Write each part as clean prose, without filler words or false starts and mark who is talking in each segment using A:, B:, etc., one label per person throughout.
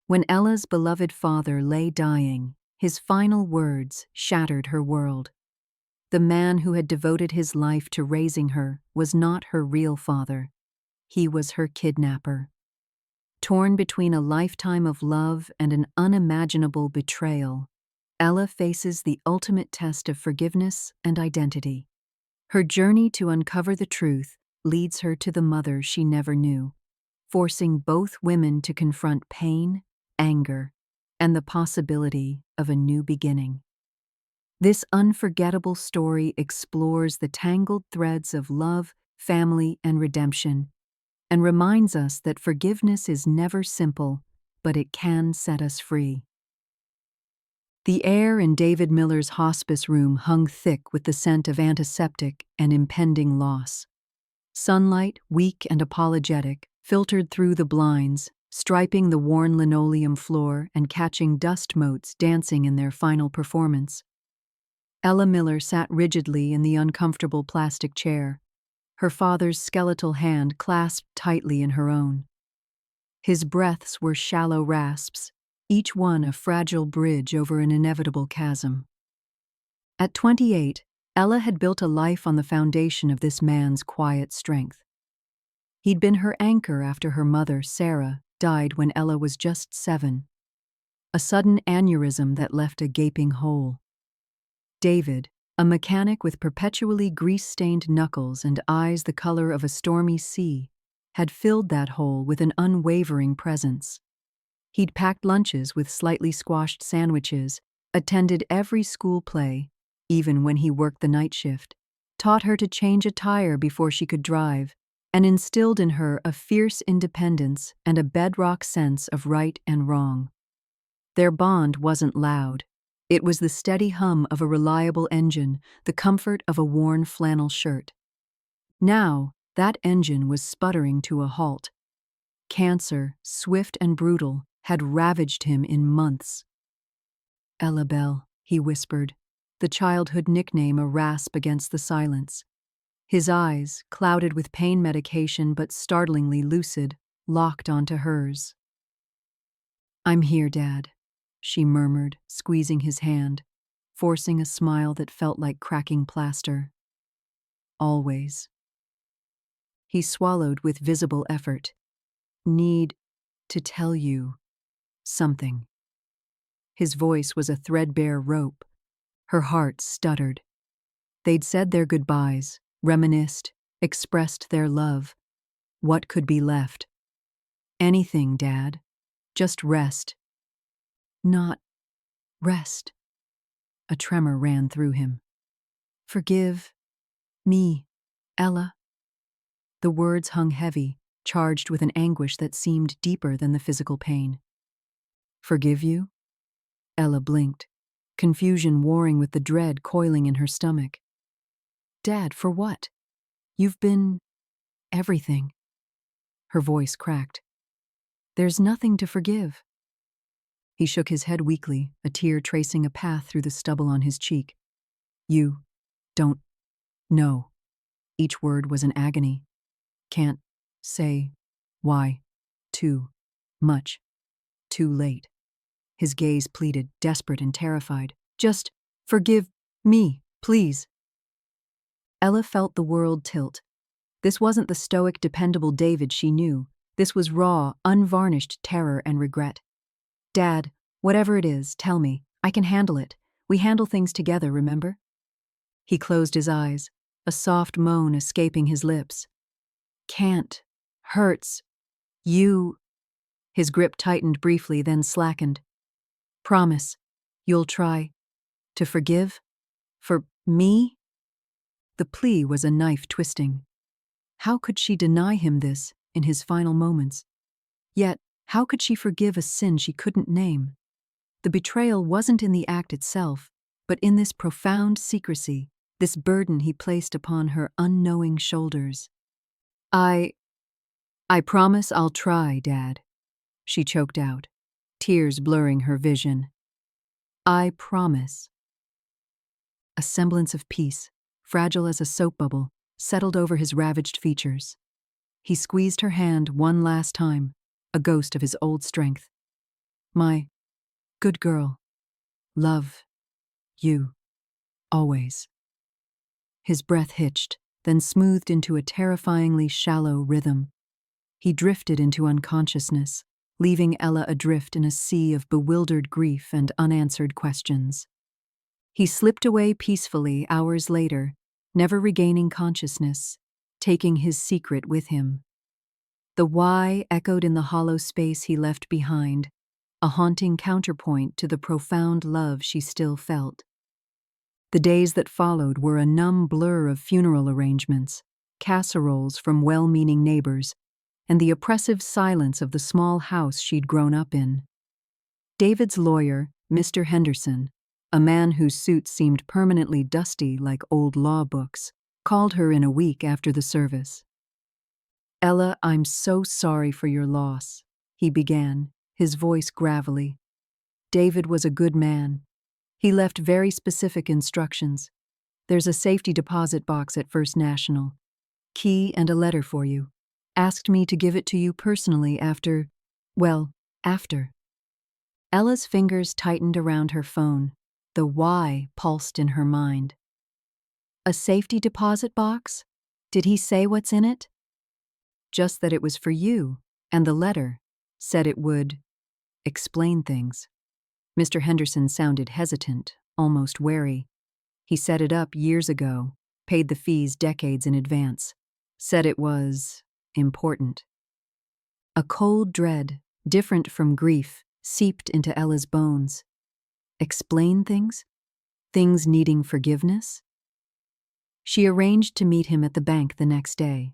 A: When Ella's beloved father lay dying, his final words shattered her world. The man who had devoted his life to raising her was not her real father. He was her kidnapper. Torn between a lifetime of love and an unimaginable betrayal, Ella faces the ultimate test of forgiveness and identity. Her journey to uncover the truth leads her to the mother she never knew, forcing both women to confront pain, anger, and the possibility of a new beginning. This unforgettable story explores the tangled threads of love, family, and redemption, and reminds us that forgiveness is never simple, but it can set us free. The air in David Miller's hospice room hung thick with the scent of antiseptic and impending loss. Sunlight, weak and apologetic, filtered through the blinds, striping the worn linoleum floor and catching dust motes dancing in their final performance. Ella Miller sat rigidly in the uncomfortable plastic chair, her father's skeletal hand clasped tightly in her own. His breaths were shallow rasps, each one a fragile bridge over an inevitable chasm. At 28, Ella had built a life on the foundation of this man's quiet strength. He'd been her anchor after her mother, Sarah, died when Ella was just 7. A sudden aneurysm that left a gaping hole. David, a mechanic with perpetually grease-stained knuckles and eyes the color of a stormy sea, had filled that hole with an unwavering presence. He'd packed lunches with slightly squashed sandwiches, attended every school play, even when he worked the night shift, taught her to change a tire before she could drive, and instilled in her a fierce independence and a bedrock sense of right and wrong. Their bond wasn't loud. It was the steady hum of a reliable engine, the comfort of a worn flannel shirt. Now, that engine was sputtering to a halt. Cancer, swift and brutal, had ravaged him in months. "Ella Bell," he whispered, the childhood nickname a rasp against the silence. His eyes, clouded with pain medication but startlingly lucid, locked onto hers. "I'm here, Dad," she murmured, squeezing his hand, forcing a smile that felt like cracking plaster. "Always." He swallowed with visible effort. "Need to tell you something." His voice was a threadbare rope. Her heart stuttered. They'd said their goodbyes, reminisced, expressed their love. What could be left? "Anything, Dad. Just rest." "Not rest." A tremor ran through him. "Forgive me, Ella." The words hung heavy, charged with an anguish that seemed deeper than the physical pain. "Forgive you?" Ella blinked, confusion warring with the dread coiling in her stomach. "Dad, for what? You've been everything." Her voice cracked. "There's nothing to forgive." He shook his head weakly, a tear tracing a path through the stubble on his cheek. "You don't know." Each word was an agony. "Can't say why. Too much. Too late." His gaze pleaded, desperate and terrified. "Just forgive me, please." Ella felt the world tilt. This wasn't the stoic, dependable David she knew. This was raw, unvarnished terror and regret. "Dad, whatever it is, tell me. I can handle it. We handle things together, remember?" He closed his eyes, a soft moan escaping his lips. "Can't. Hurts. You." His grip tightened briefly, then slackened. "Promise. You'll try to forgive? For me?" The plea was a knife twisting. How could she deny him this in his final moments? Yet, how could she forgive a sin she couldn't name? The betrayal wasn't in the act itself, but in this profound secrecy, this burden he placed upon her unknowing shoulders. I promise I'll try, Dad," she choked out, tears blurring her vision. "I promise." A semblance of peace, fragile as a soap bubble, settled over his ravaged features. He squeezed her hand one last time, a ghost of his old strength. My good girl. Love you. Always. His breath hitched, then smoothed into a terrifyingly shallow rhythm. He drifted into unconsciousness, leaving Ella adrift in a sea of bewildered grief and unanswered questions. He slipped away peacefully hours later, never regaining consciousness, taking his secret with him. The why echoed in the hollow space he left behind, a haunting counterpoint to the profound love she still felt. The days that followed were a numb blur of funeral arrangements, casseroles from well-meaning neighbors, and the oppressive silence of the small house she'd grown up in. David's lawyer, Mr. Henderson, a man whose suit seemed permanently dusty like old law books, called her in a week after the service. "Ella, I'm so sorry for your loss," he began, his voice gravelly. "David was a good man. He left very specific instructions. There's a safety deposit box at First National. Key and a letter for you. Asked me to give it to you personally after. Ella's fingers tightened around her phone. The why pulsed in her mind. A safety deposit box? Did he say what's in it? Just that it was for you, and the letter said it would explain things. Mr. Henderson sounded hesitant, almost wary. He set it up years ago, paid the fees decades in advance, said it was important. A cold dread, different from grief, seeped into Ella's bones. Explain things? Things needing forgiveness? She arranged to meet him at the bank the next day.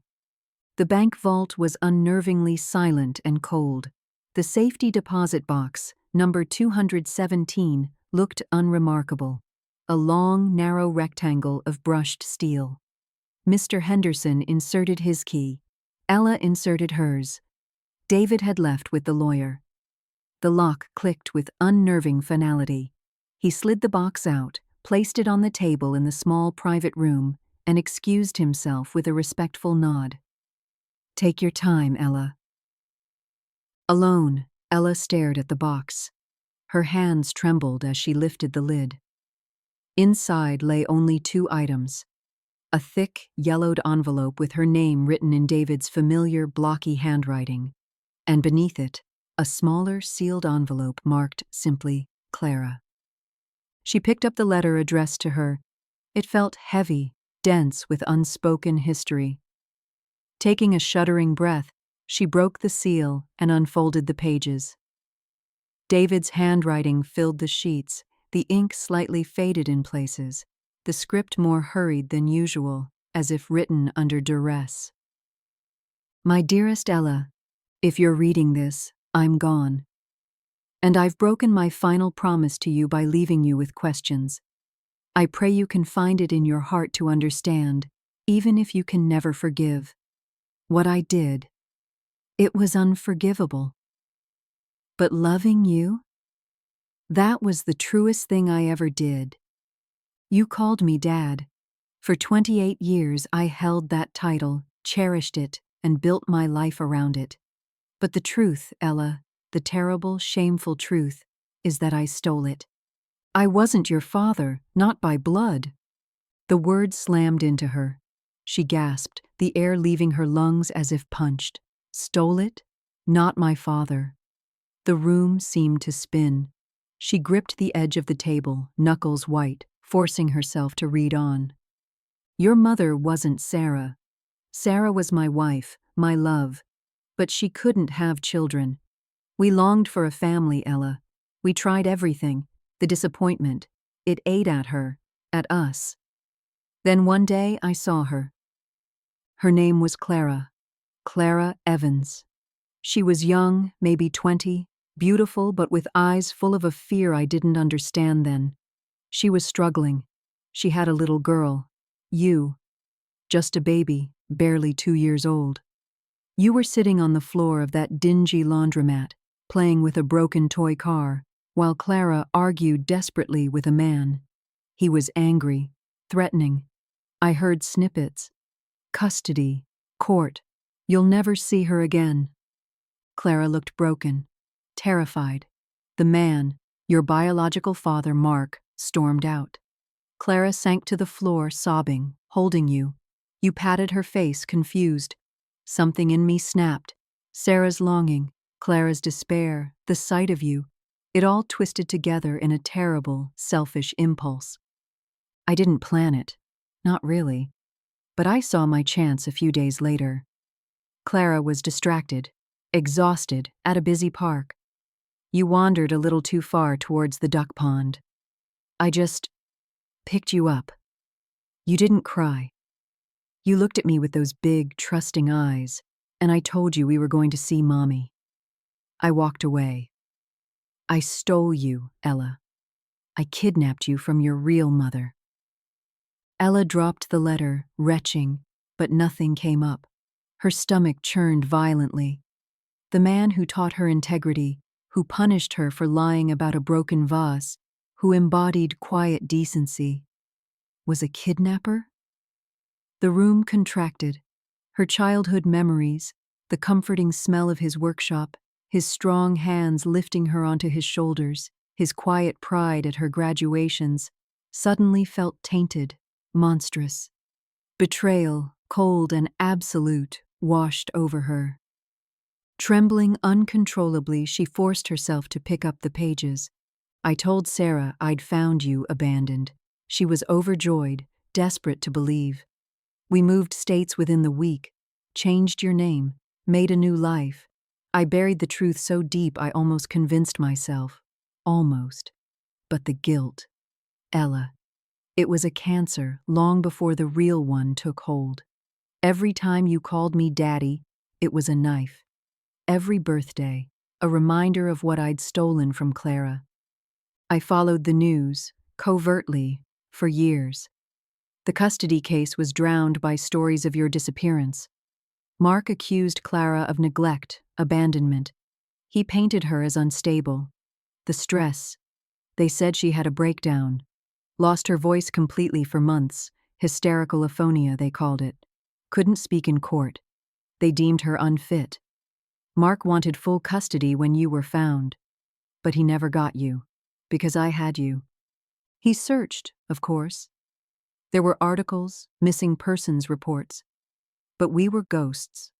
A: The bank vault was unnervingly silent and cold. The safety deposit box, number 217, looked unremarkable. A long, narrow rectangle of brushed steel. Mr. Henderson inserted his key. Ella inserted hers. David had left with the lawyer. The lock clicked with unnerving finality. He slid the box out, placed it on the table in the small private room, and excused himself with a respectful nod. "Take your time, Ella." Alone, Ella stared at the box. Her hands trembled as she lifted the lid. Inside lay only 2 items. A thick, yellowed envelope with her name written in David's familiar, blocky handwriting, and beneath it, a smaller, sealed envelope marked simply Clara. She picked up the letter addressed to her. It felt heavy, dense with unspoken history. Taking a shuddering breath, she broke the seal and unfolded the pages. David's handwriting filled the sheets, the ink slightly faded in places, the script more hurried than usual, as if written under duress. "My dearest Ella, if you're reading this, I'm gone. And I've broken my final promise to you by leaving you with questions. I pray you can find it in your heart to understand, even if you can never forgive. What I did, it was unforgivable. But loving you? That was the truest thing I ever did. You called me Dad. For 28 years I held that title, cherished it, and built my life around it. But the truth, Ella, the terrible, shameful truth, is that I stole it. I wasn't your father, not by blood." The words slammed into her. She gasped, the air leaving her lungs as if punched. "Stole it? Not my father." The room seemed to spin. She gripped the edge of the table, knuckles white, forcing herself to read on. "Your mother wasn't Sarah. Sarah was my wife, my love. But she couldn't have children. We longed for a family, Ella. We tried everything. The disappointment. It ate at her, at us. Then one day I saw her. Her name was Clara. Clara Evans. She was young, maybe 20, beautiful but with eyes full of a fear I didn't understand then. She was struggling. She had a little girl. You. Just a baby, barely 2 years old. You were sitting on the floor of that dingy laundromat, playing with a broken toy car, while Clara argued desperately with a man. He was angry, threatening. I heard snippets. Custody, court, you'll never see her again. Clara looked broken, terrified. The man, your biological father, Mark, stormed out. Clara sank to the floor, sobbing, holding you. You patted her face, confused. Something in me snapped. Sarah's longing, Clara's despair, the sight of you. It all twisted together in a terrible, selfish impulse. I didn't plan it. Not really. But I saw my chance a few days later. Clara was distracted, exhausted, at a busy park. You wandered a little too far towards the duck pond. I just picked you up. You didn't cry. You looked at me with those big, trusting eyes, and I told you we were going to see Mommy. I walked away. I stole you, Ella. I kidnapped you from your real mother. Ella dropped the letter, retching, but nothing came up. Her stomach churned violently. The man who taught her integrity, who punished her for lying about a broken vase, who embodied quiet decency, was a kidnapper? The room contracted. Her childhood memories, the comforting smell of his workshop, his strong hands lifting her onto his shoulders, his quiet pride at her graduations, suddenly felt tainted, monstrous. Betrayal, cold and absolute, washed over her. Trembling uncontrollably, she forced herself to pick up the pages. I told Sarah I'd found you abandoned. She was overjoyed, desperate to believe. We moved states within the week, changed your name, made a new life. I buried the truth so deep I almost convinced myself. Almost. But the guilt. Ella. It was a cancer long before the real one took hold. Every time you called me Daddy, it was a knife. Every birthday, a reminder of what I'd stolen from Clara. I followed the news, covertly, for years. The custody case was drowned by stories of your disappearance. Mark accused Clara of neglect, abandonment. He painted her as unstable. The stress. They said she had a breakdown. Lost her voice completely for months. Hysterical aphonia, they called it. Couldn't speak in court. They deemed her unfit. Mark wanted full custody when you were found. But he never got you. Because I had you. He searched, of course. There were articles, missing persons reports. But we were ghosts.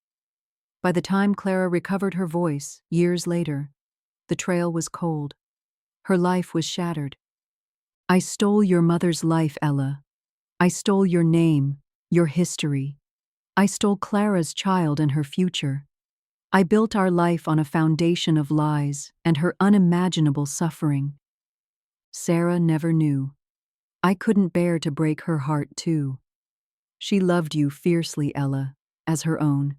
A: By the time Clara recovered her voice, years later, the trail was cold. Her life was shattered. I stole your mother's life, Ella. I stole your name, your history. I stole Clara's child and her future. I built our life on a foundation of lies and her unimaginable suffering. Sarah never knew. I couldn't bear to break her heart, too. She loved you fiercely, Ella, as her own.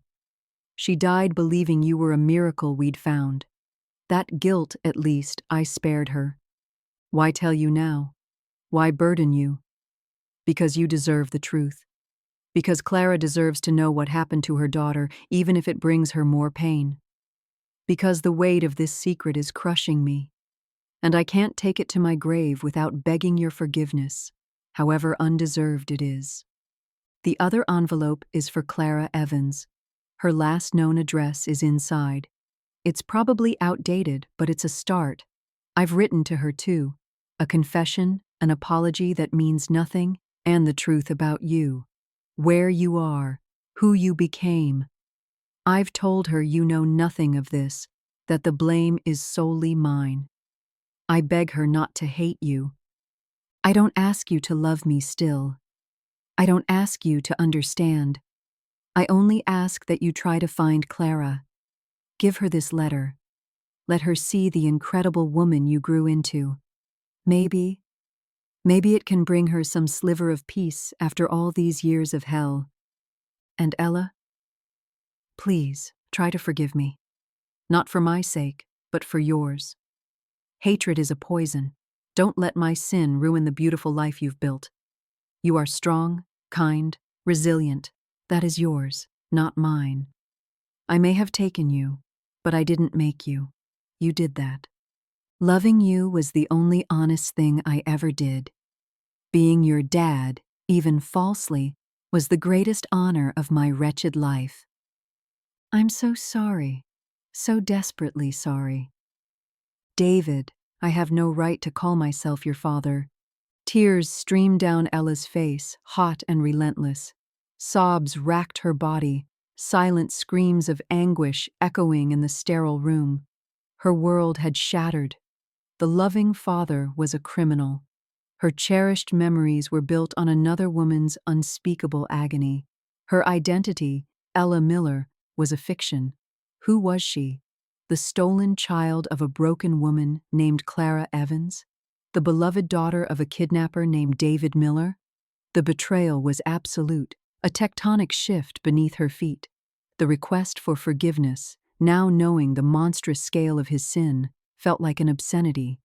A: She died believing you were a miracle we'd found. That guilt, at least, I spared her. Why tell you now? Why burden you? Because you deserve the truth. Because Clara deserves to know what happened to her daughter, even if it brings her more pain. Because the weight of this secret is crushing me, and I can't take it to my grave without begging your forgiveness, however undeserved it is. The other envelope is for Clara Evans. Her last known address is inside. It's probably outdated, but it's a start. I've written to her too. A confession, an apology that means nothing, and the truth about you. Where you are, who you became. I've told her you know nothing of this, that the blame is solely mine. I beg her not to hate you. I don't ask you to love me still. I don't ask you to understand. I only ask that you try to find Clara. Give her this letter. Let her see the incredible woman you grew into. Maybe it can bring her some sliver of peace after all these years of hell. And Ella, please try to forgive me. Not for my sake, but for yours. Hatred is a poison. Don't let my sin ruin the beautiful life you've built. You are strong, kind, resilient. That is yours, not mine. I may have taken you, but I didn't make you. You did that. Loving you was the only honest thing I ever did. Being your dad, even falsely, was the greatest honor of my wretched life. I'm so sorry, so desperately sorry. David, I have no right to call myself your father. Tears streamed down Ella's face, hot and relentless. Sobs racked her body, silent screams of anguish echoing in the sterile room. Her world had shattered. The loving father was a criminal. Her cherished memories were built on another woman's unspeakable agony. Her identity, Ella Miller, was a fiction. Who was she? The stolen child of a broken woman named Clara Evans? The beloved daughter of a kidnapper named David Miller? The betrayal was absolute, a tectonic shift beneath her feet. The request for forgiveness, now knowing the monstrous scale of his sin, felt like an obscenity.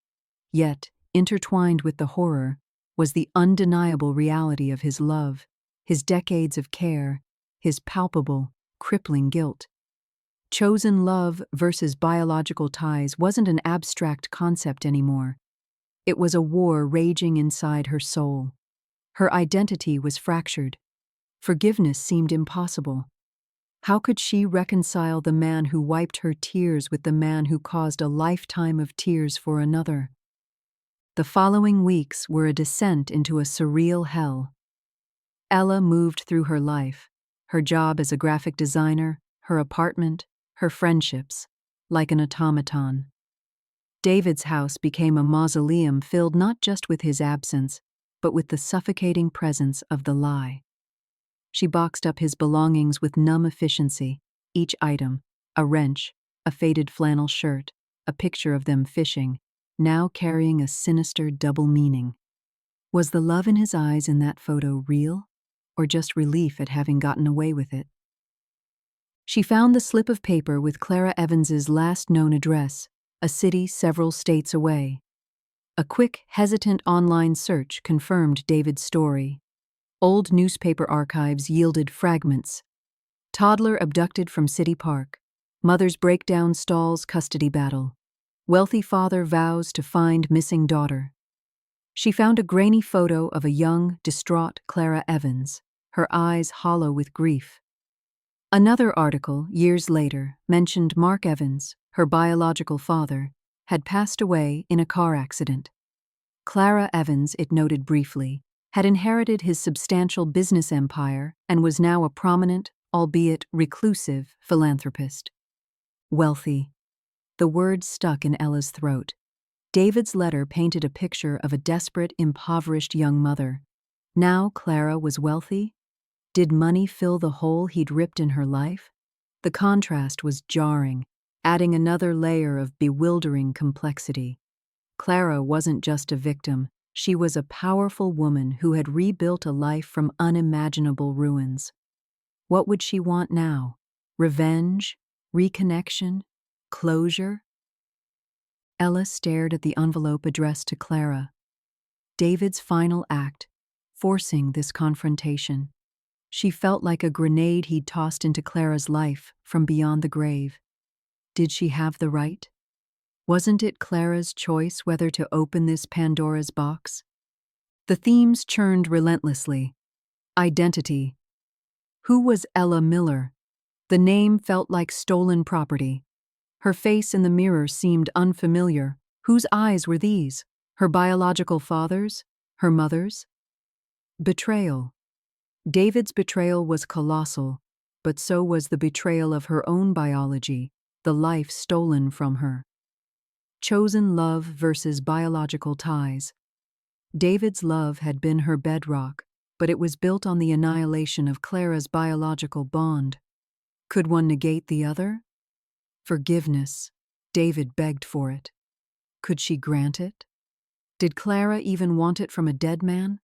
A: Yet, intertwined with the horror, was the undeniable reality of his love, his decades of care, his palpable, crippling guilt. Chosen love versus biological ties wasn't an abstract concept anymore. It was a war raging inside her soul. Her identity was fractured. Forgiveness seemed impossible. How could she reconcile the man who wiped her tears with the man who caused a lifetime of tears for another? The following weeks were a descent into a surreal hell. Ella moved through her life, her job as a graphic designer, her apartment, her friendships, like an automaton. David's house became a mausoleum filled not just with his absence, but with the suffocating presence of the lie. She boxed up his belongings with numb efficiency, each item, a wrench, a faded flannel shirt, a picture of them fishing, now carrying a sinister double meaning. Was the love in his eyes in that photo real, or just relief at having gotten away with it? She found the slip of paper with Clara Evans's last known address, a city several states away. A quick, hesitant online search confirmed David's story. Old newspaper archives yielded fragments. Toddler abducted from city park. Mother's breakdown stalls custody battle. Wealthy father vows to find missing daughter. She found a grainy photo of a young, distraught Clara Evans, her eyes hollow with grief. Another article, years later, mentioned Mark Evans, her biological father, had passed away in a car accident. Clara Evans, it noted briefly, had inherited his substantial business empire and was now a prominent, albeit reclusive, philanthropist. Wealthy. The word stuck in Ella's throat. David's letter painted a picture of a desperate, impoverished young mother. Now Clara was wealthy? Did money fill the hole he'd ripped in her life? The contrast was jarring, adding another layer of bewildering complexity. Clara wasn't just a victim, she was a powerful woman who had rebuilt a life from unimaginable ruins. What would she want now? Revenge? Reconnection? Closure? Ella stared at the envelope addressed to Clara. David's final act, forcing this confrontation. She felt like a grenade he'd tossed into Clara's life from beyond the grave. Did she have the right? Wasn't it Clara's choice whether to open this Pandora's box? The themes churned relentlessly. Identity. Who was Ella Miller? The name felt like stolen property. Her face in the mirror seemed unfamiliar. Whose eyes were these? Her biological father's? Her mother's? Betrayal. David's betrayal was colossal, but so was the betrayal of her own biology, the life stolen from her. Chosen love versus biological ties. David's love had been her bedrock, but it was built on the annihilation of Clara's biological bond. Could one negate the other? Forgiveness. David begged for it. Could she grant it? Did Clara even want it from a dead man?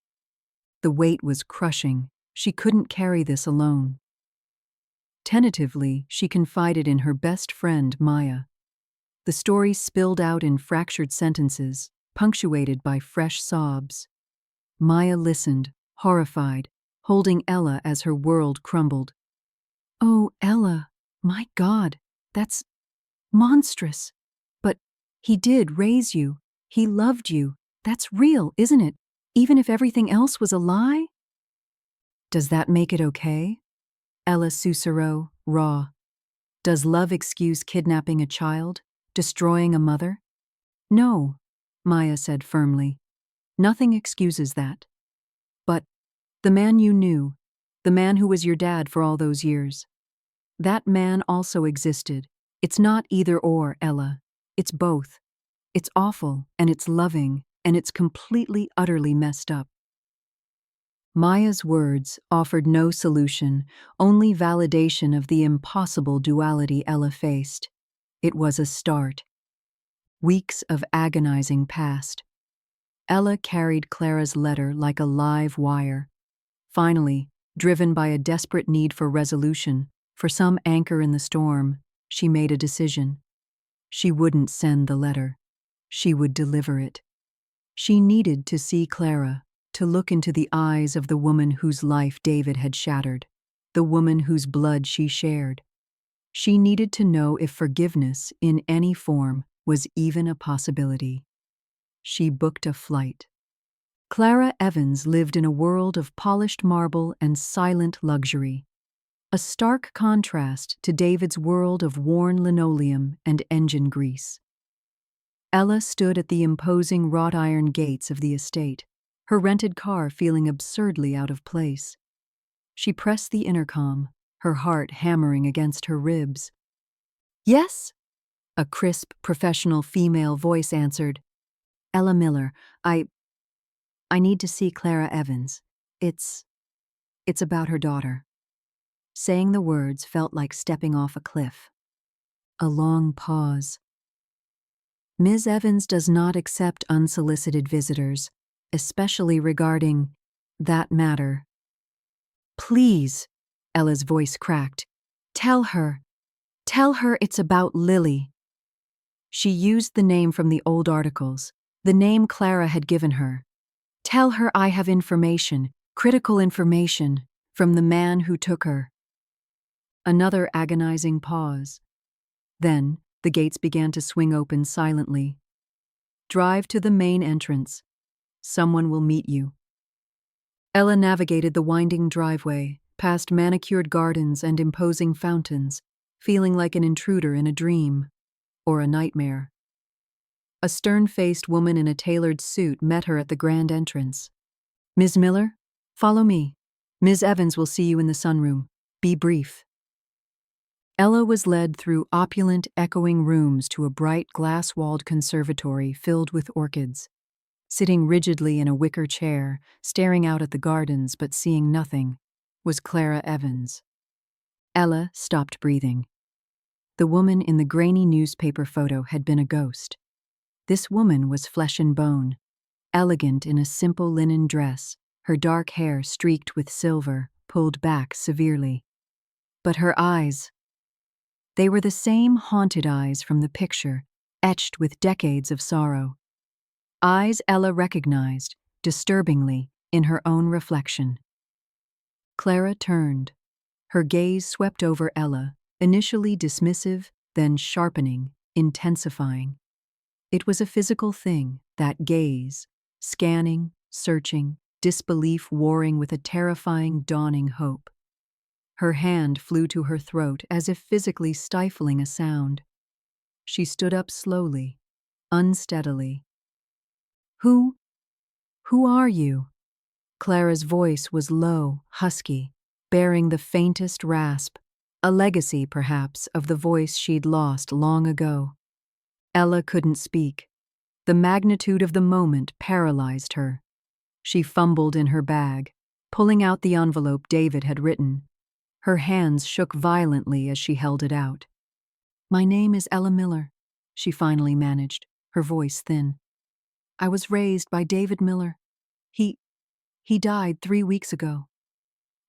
A: The weight was crushing. She couldn't carry this alone. Tentatively, she confided in her best friend, Maya. The story spilled out in fractured sentences, punctuated by fresh sobs. Maya listened, horrified, holding Ella as her world crumbled. "Oh, Ella, my God, that's monstrous. But he did raise you. He loved you. That's real, isn't it? Even if everything else was a lie?" "Does that make it okay?" Ella Susurro, raw. "Does love excuse kidnapping a child? Destroying a mother?" No, Maya said firmly. Nothing excuses that. But the man you knew, the man who was your dad for all those years, that man also existed. It's not either or, Ella. It's both. It's awful, and it's loving, and it's completely, utterly messed up. Maya's words offered no solution, only validation of the impossible duality Ella faced. It was a start. Weeks of agonizing passed. Ella carried Clara's letter like a live wire. Finally, driven by a desperate need for resolution, for some anchor in the storm, she made a decision. She wouldn't send the letter. She would deliver it. She needed to see Clara, to look into the eyes of the woman whose life David had shattered, the woman whose blood she shared. She needed to know if forgiveness, in any form, was even a possibility. She booked a flight. Clara Evans lived in a world of polished marble and silent luxury, a stark contrast to David's world of worn linoleum and engine grease. Ella stood at the imposing wrought iron gates of the estate, her rented car feeling absurdly out of place. She pressed the intercom, her heart hammering against her ribs. "Yes?" A crisp, professional female voice answered. "Ella Miller, I need to see Clara Evans. It's about her daughter." Saying the words felt like stepping off a cliff. A long pause. "Ms. Evans does not accept unsolicited visitors, especially regarding that matter." "Please," Ella's voice cracked. Tell her it's about Lily." She used the name from the old articles, the name Clara had given her. "Tell her I have information, critical information, from the man who took her." Another agonizing pause. Then, the gates began to swing open silently. "Drive to the main entrance. Someone will meet you." Ella navigated the winding driveway, past manicured gardens and imposing fountains, feeling like an intruder in a dream, or a nightmare. A stern-faced woman in a tailored suit met her at the grand entrance. "Ms. Miller, follow me. Ms. Evans will see you in the sunroom. Be brief." Ella was led through opulent, echoing rooms to a bright, glass-walled conservatory filled with orchids. Sitting rigidly in a wicker chair, staring out at the gardens but seeing nothing, was Clara Evans. Ella stopped breathing. The woman in the grainy newspaper photo had been a ghost. This woman was flesh and bone, elegant in a simple linen dress, her dark hair streaked with silver, pulled back severely. But her eyes, they were the same haunted eyes from the picture, etched with decades of sorrow. Eyes Ella recognized, disturbingly, in her own reflection. Clara turned. Her gaze swept over Ella, initially dismissive, then sharpening, intensifying. It was a physical thing, that gaze, scanning, searching, disbelief warring with a terrifying, dawning hope. Her hand flew to her throat as if physically stifling a sound. She stood up slowly, unsteadily. Who are you?" Clara's voice was low, husky, bearing the faintest rasp, a legacy, perhaps, of the voice she'd lost long ago. Ella couldn't speak. The magnitude of the moment paralyzed her. She fumbled in her bag, pulling out the envelope David had written. Her hands shook violently as she held it out. "My name is Ella Miller," she finally managed, her voice thin. "I was raised by David Miller. He died 3 weeks ago."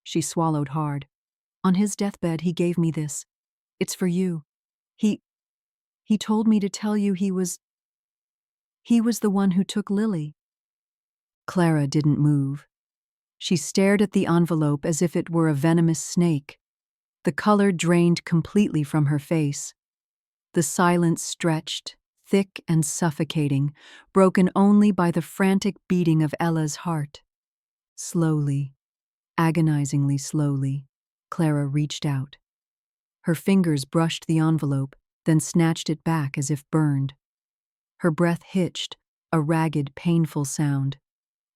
A: She swallowed hard. "On his deathbed, he gave me this. It's for you. He told me to tell you he was the one who took Lily." Clara didn't move. She stared at the envelope as if it were a venomous snake. The color drained completely from her face. The silence stretched, thick and suffocating, broken only by the frantic beating of Ella's heart. Slowly, agonizingly slowly, Clara reached out. Her fingers brushed the envelope, then snatched it back as if burned. Her breath hitched, a ragged, painful sound.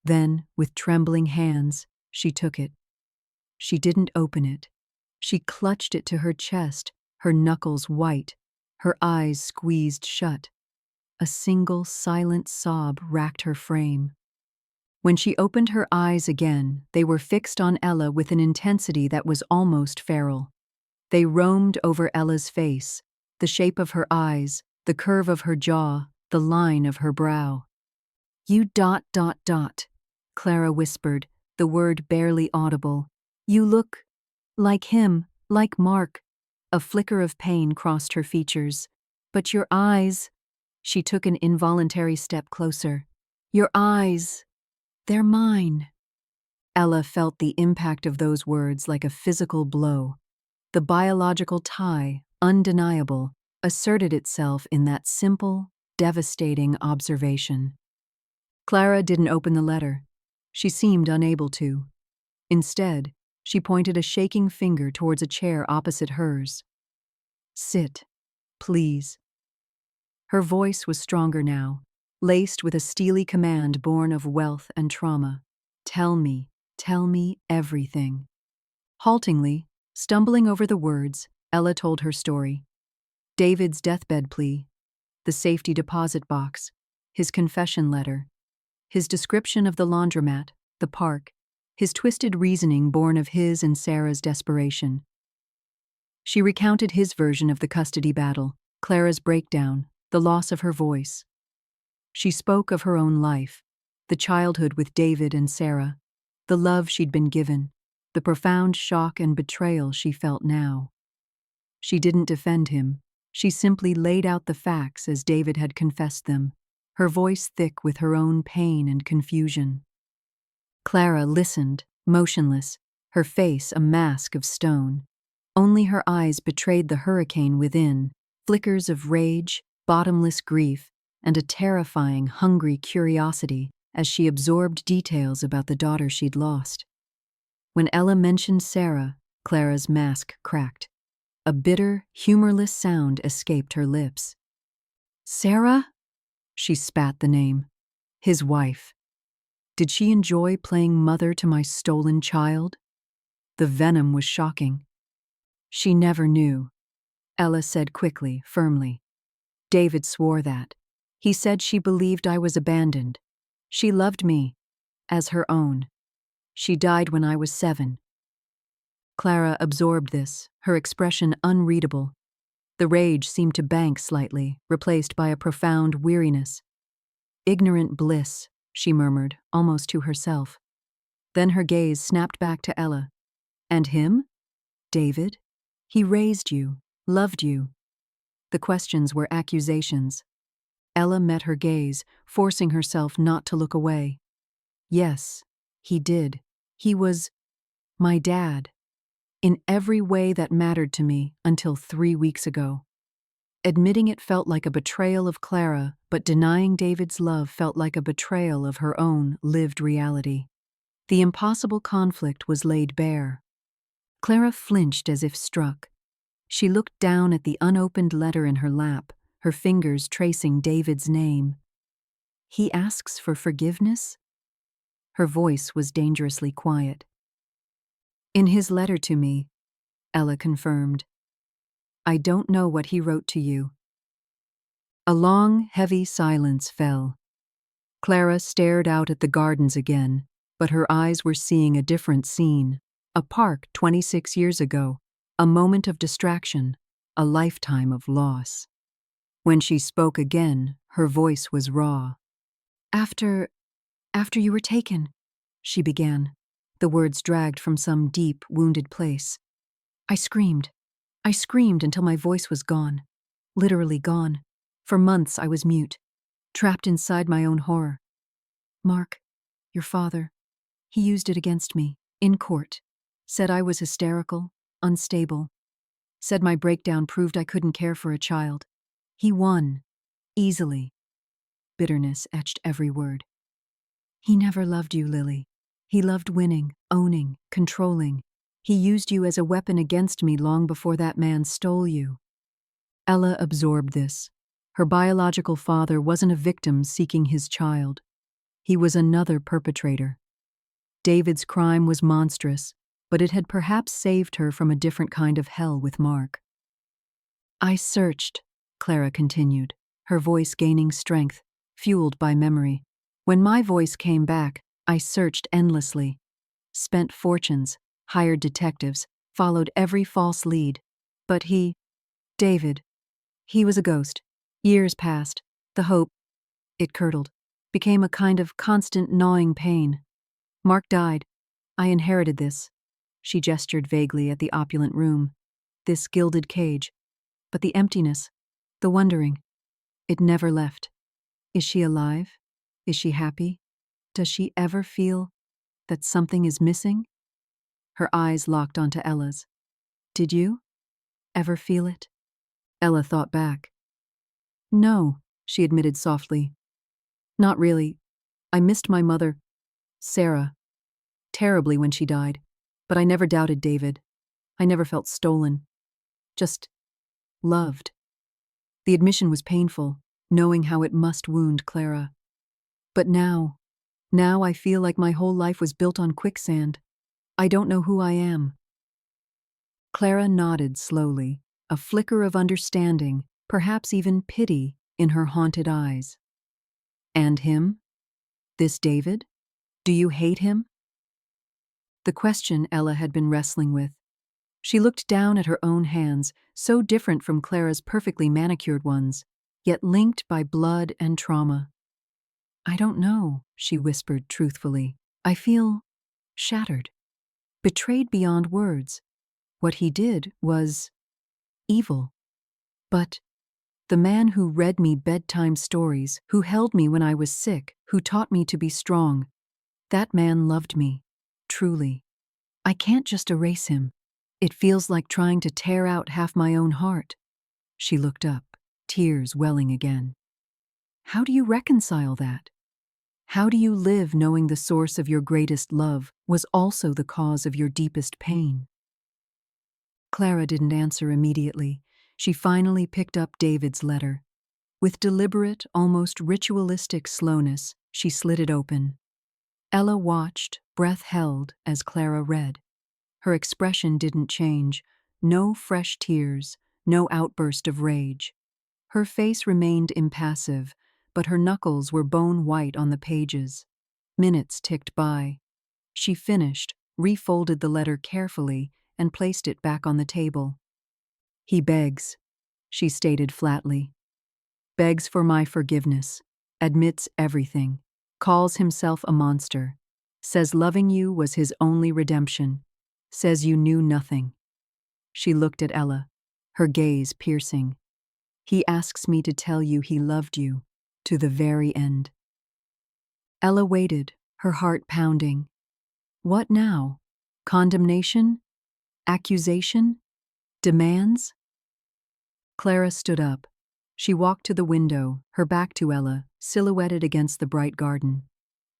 A: Then, with trembling hands, she took it. She didn't open it. She clutched it to her chest, her knuckles white, her eyes squeezed shut. A single silent sob racked her frame. When she opened her eyes again, they were fixed on Ella with an intensity that was almost feral. They roamed over Ella's face, the shape of her eyes, the curve of her jaw, the line of her brow. "You ... Clara whispered, the word barely audible. "You look like him, like Mark." A flicker of pain crossed her features. "But your eyes..." She took an involuntary step closer. "Your eyes, they're mine." Ella felt the impact of those words like a physical blow. The biological tie, undeniable, asserted itself in that simple, devastating observation. Clara didn't open the letter. She seemed unable to. Instead, she pointed a shaking finger towards a chair opposite hers. "Sit, please." Her voice was stronger now, laced with a steely command born of wealth and trauma. Tell me everything." Haltingly, stumbling over the words, Ella told her story. David's deathbed plea, the safety deposit box, his confession letter, his description of the laundromat, the park, his twisted reasoning born of his and Sarah's desperation. She recounted his version of the custody battle, Clara's breakdown, the loss of her voice. She spoke of her own life, the childhood with David and Sarah, the love she'd been given, the profound shock and betrayal she felt now. She didn't defend him. She simply laid out the facts as David had confessed them, her voice thick with her own pain and confusion. Clara listened, motionless, her face a mask of stone. Only her eyes betrayed the hurricane within, flickers of rage, bottomless grief, and a terrifying, hungry curiosity as she absorbed details about the daughter she'd lost. When Ella mentioned Sarah, Clara's mask cracked. A bitter, humorless sound escaped her lips. "Sarah?" She spat the name. His wife. Did she enjoy playing mother to my stolen child? The venom was shocking. "She never knew," Ella said quickly, firmly. "David swore that. He said she believed I was abandoned. She loved me, as her own. She died when I was 7. Clara absorbed this, her expression unreadable. The rage seemed to bank slightly, replaced by a profound weariness. "Ignorant bliss," she murmured, almost to herself. Then her gaze snapped back to Ella. "And him? David? He raised you, loved you." The questions were accusations. Ella met her gaze, forcing herself not to look away. "Yes, he did. He was my dad. In every way that mattered to me until 3 weeks ago." Admitting it felt like a betrayal of Clara, but denying David's love felt like a betrayal of her own lived reality. The impossible conflict was laid bare. Clara flinched as if struck. She looked down at the unopened letter in her lap, her fingers tracing David's name. "He asks for forgiveness?" Her voice was dangerously quiet. "In his letter to me," Ella confirmed. "I don't know what he wrote to you." A long, heavy silence fell. Clara stared out at the gardens again, but her eyes were seeing a different scene. A park 26 years ago, a moment of distraction, a lifetime of loss. When she spoke again, her voice was raw. After you were taken," she began. The words dragged from some deep, wounded place. I screamed until my voice was gone. Literally gone. For months I was mute, trapped inside my own horror. Mark, your father, he used it against me, in court. Said I was hysterical, unstable. Said my breakdown proved I couldn't care for a child. He won. Easily. Bitterness etched every word. He never loved you, Lily. He loved winning, owning, controlling. He used you as a weapon against me long before that man stole you. Ella absorbed this. Her biological father wasn't a victim seeking his child. He was another perpetrator. David's crime was monstrous, but it had perhaps saved her from a different kind of hell with Mark. I searched, Clara continued, her voice gaining strength, fueled by memory. When my voice came back, I searched endlessly. Spent fortunes, hired detectives, followed every false lead. But David, he was a ghost. Years passed. The hope, it curdled, became a kind of constant gnawing pain. Mark died. I inherited this. She gestured vaguely at the opulent room. This gilded cage. But the emptiness, the wondering, it never left. Is she alive? Is she happy? Does she ever feel that something is missing? Her eyes locked onto Ella's. Did you ever feel it? Ella thought back. No, she admitted softly. Not really. I missed my mother, Sarah, terribly when she died, but I never doubted David. I never felt stolen. Just loved. The admission was painful, knowing how it must wound Clara. But now I feel like my whole life was built on quicksand. I don't know who I am. Clara nodded slowly, a flicker of understanding, perhaps even pity, in her haunted eyes. And him? This David? Do you hate him? The question Ella had been wrestling with. She looked down at her own hands, so different from Clara's perfectly manicured ones, yet linked by blood and trauma. I don't know, she whispered truthfully. I feel shattered, betrayed beyond words. What he did was evil. But the man who read me bedtime stories, who held me when I was sick, who taught me to be strong, that man loved me, truly. I can't just erase him. It feels like trying to tear out half my own heart. She looked up, tears welling again. How do you reconcile that? How do you live knowing the source of your greatest love was also the cause of your deepest pain? Clara didn't answer immediately. She finally picked up David's letter. With deliberate, almost ritualistic slowness, she slid it open. Ella watched, breath held, as Clara read. Her expression didn't change. No fresh tears, no outburst of rage. Her face remained impassive, but her knuckles were bone white on the pages. Minutes ticked by. She finished, refolded the letter carefully, and placed it back on the table. He begs, she stated flatly. Begs for my forgiveness, admits everything, calls himself a monster, says loving you was his only redemption, says you knew nothing. She looked at Ella, her gaze piercing. He asks me to tell you he loved you, to the very end. Ella waited, her heart pounding. What now? Condemnation? Accusation? Demands? Clara stood up. She walked to the window, her back to Ella, silhouetted against the bright garden.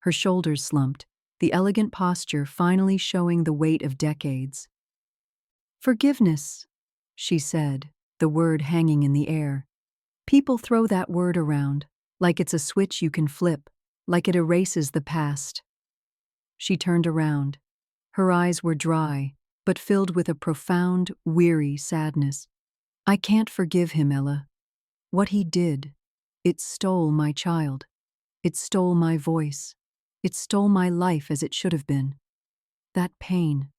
A: Her shoulders slumped, the elegant posture finally showing the weight of decades. Forgiveness, she said, the word hanging in the air. People throw that word around, like it's a switch you can flip, like it erases the past. She turned around. Her eyes were dry, but filled with a profound, weary sadness. I can't forgive him, Ella. What he did, it stole my child. It stole my voice. It stole my life as it should have been. That pain,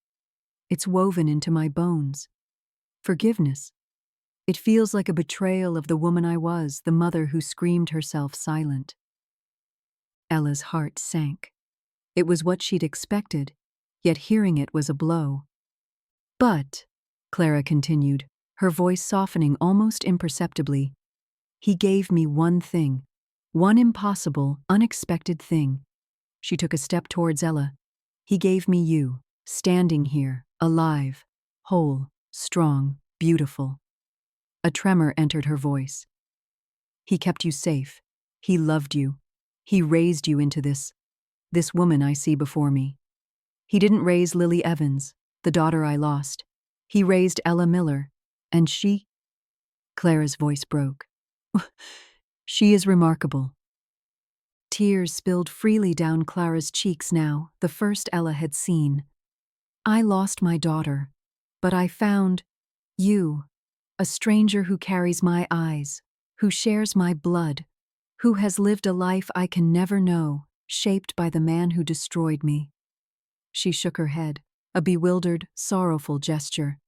A: it's woven into my bones. Forgiveness. It feels like a betrayal of the woman I was, the mother who screamed herself silent. Ella's heart sank. It was what she'd expected, yet hearing it was a blow. But, Clara continued, her voice softening almost imperceptibly, he gave me one thing, one impossible, unexpected thing. She took a step towards Ella. He gave me you, standing here, alive, whole, strong, beautiful. A tremor entered her voice. He kept you safe. He loved you. He raised you into this woman I see before me. He didn't raise Lily Evans, the daughter I lost. He raised Ella Miller, and she... Clara's voice broke. She is remarkable. Tears spilled freely down Clara's cheeks now, the first Ella had seen. I lost my daughter, but I found you, a stranger who carries my eyes, who shares my blood, who has lived a life I can never know, shaped by the man who destroyed me. She shook her head, a bewildered, sorrowful gesture.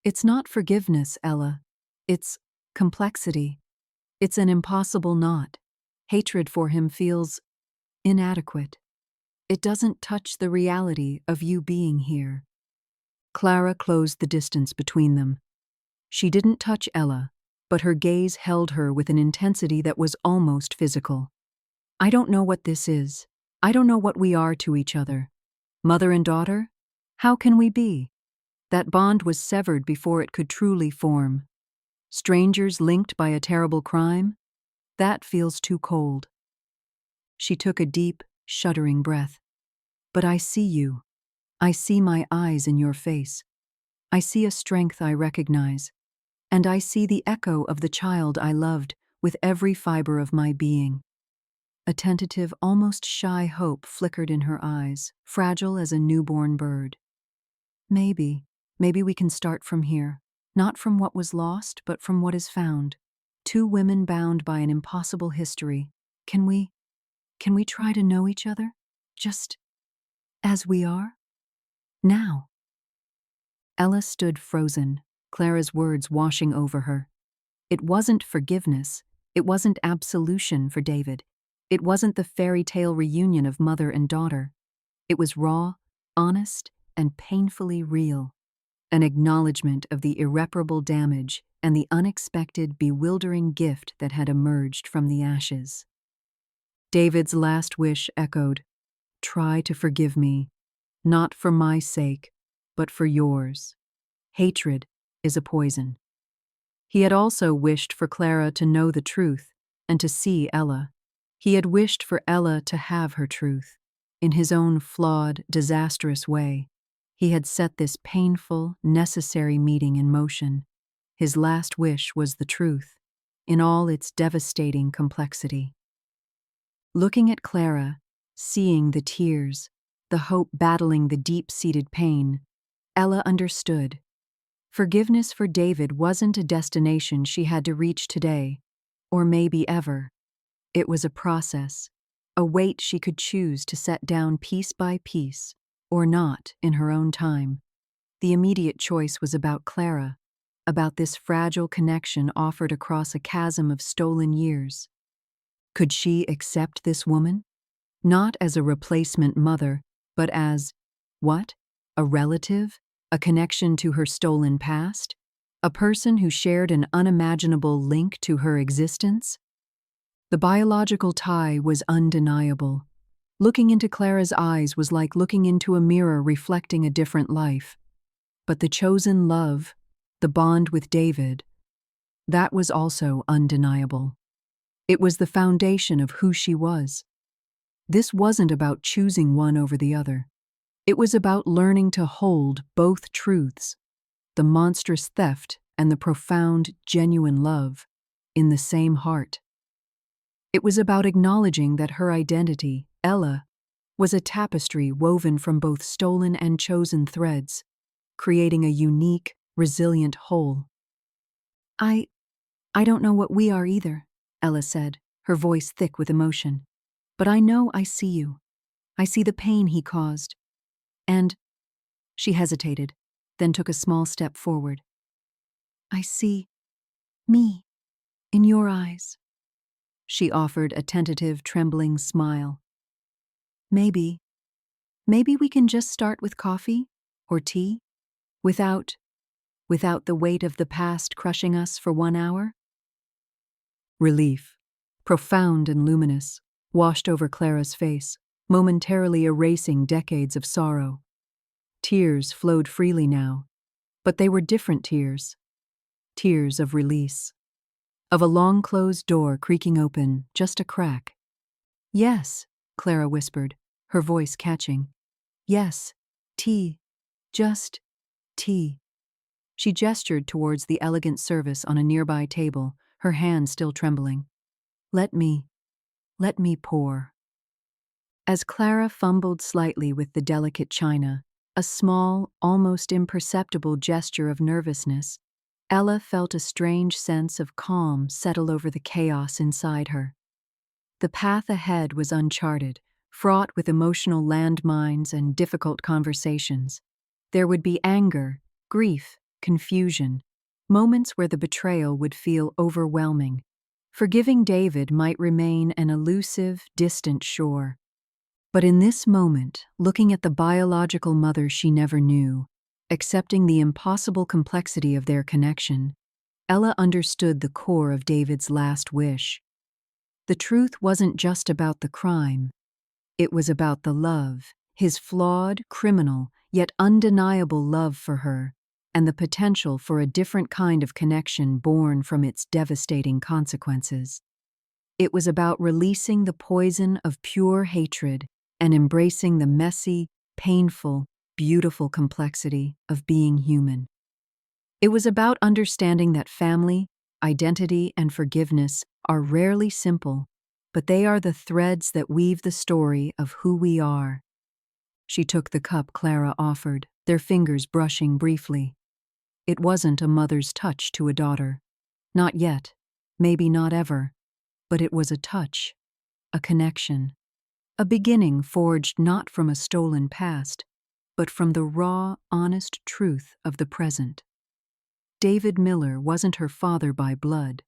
A: It's not forgiveness, Ella. It's complexity. It's an impossible knot. Hatred for him feels inadequate. It doesn't touch the reality of you being here. Clara closed the distance between them. She didn't touch Ella, but her gaze held her with an intensity that was almost physical. I don't know what this is. I don't know what we are to each other. Mother and daughter? How can we be? That bond was severed before it could truly form. Strangers linked by a terrible crime? That feels too cold. She took a deep, shuddering breath. But I see you. I see my eyes in your face. I see a strength I recognize. And I see the echo of the child I loved with every fiber of my being. A tentative, almost shy hope flickered in her eyes, fragile as a newborn bird. Maybe we can start from here, not from what was lost, but from what is found. Two women bound by an impossible history. Can we try to know each other? Just as we are? Now. Ella stood frozen, Clara's words washing over her. It wasn't forgiveness. It wasn't absolution for David. It wasn't the fairy tale reunion of mother and daughter. It was raw, honest, and painfully real. An acknowledgement of the irreparable damage and the unexpected, bewildering gift that had emerged from the ashes. David's last wish echoed, "Try to forgive me, not for my sake, but for yours. Hatred is a poison." He had also wished for Clara to know the truth and to see Ella. He had wished for Ella to have her truth. In his own flawed, disastrous way, he had set this painful, necessary meeting in motion. His last wish was the truth, in all its devastating complexity. Looking at Clara, seeing the tears, the hope battling the deep-seated pain, Ella understood. Forgiveness for David wasn't a destination she had to reach today, or maybe ever. It was a process, a weight she could choose to set down piece by piece, or not in her own time. The immediate choice was about Clara, about this fragile connection offered across a chasm of stolen years. Could she accept this woman? Not as a replacement mother, but as, what? A relative? A connection to her stolen past? A person who shared an unimaginable link to her existence? The biological tie was undeniable. Looking into Clara's eyes was like looking into a mirror reflecting a different life. But the chosen love, the bond with David, that was also undeniable. It was the foundation of who she was. This wasn't about choosing one over the other. It was about learning to hold both truths, the monstrous theft and the profound, genuine love, in the same heart. It was about acknowledging that her identity, Ella, was a tapestry woven from both stolen and chosen threads, creating a unique, resilient whole. I don't know what we are either," Ella said, her voice thick with emotion. "But I know I see you. I see the pain he caused. And—" she hesitated, then took a small step forward. "I see me in your eyes." She offered a tentative, trembling smile. Maybe we can just start with coffee or tea, without the weight of the past crushing us for 1 hour?" Relief, profound and luminous, washed over Clara's face, momentarily erasing decades of sorrow. Tears flowed freely now, but they were different tears. Tears of release. Of a long-closed door creaking open, just a crack. "Yes," Clara whispered, her voice catching. "Yes, tea. Just tea." She gestured towards the elegant service on a nearby table, her hand still trembling. Let me, let me pour. As Clara fumbled slightly with the delicate china, a small, almost imperceptible gesture of nervousness, Ella felt a strange sense of calm settle over the chaos inside her. The path ahead was uncharted, fraught with emotional landmines and difficult conversations. There would be anger, grief, confusion, moments where the betrayal would feel overwhelming. Forgiving David might remain an elusive, distant shore. But in this moment, looking at the biological mother she never knew, accepting the impossible complexity of their connection, Ella understood the core of David's last wish. The truth wasn't just about the crime. It was about the love, his flawed, criminal, yet undeniable love for her, and the potential for a different kind of connection born from its devastating consequences. It was about releasing the poison of pure hatred and embracing the messy, painful, beautiful complexity of being human. It was about understanding that family, identity, and forgiveness are rarely simple, but they are the threads that weave the story of who we are. She took the cup Clara offered, their fingers brushing briefly. It wasn't a mother's touch to a daughter. Not yet, maybe not ever, but it was a touch, a connection. A beginning forged not from a stolen past, but from the raw, honest truth of the present. David Miller wasn't her father by blood,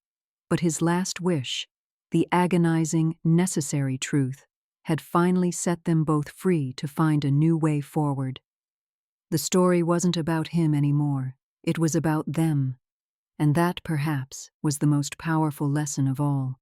A: but his last wish, the agonizing, necessary truth, had finally set them both free to find a new way forward. The story wasn't about him anymore, it was about them, and that, perhaps, was the most powerful lesson of all.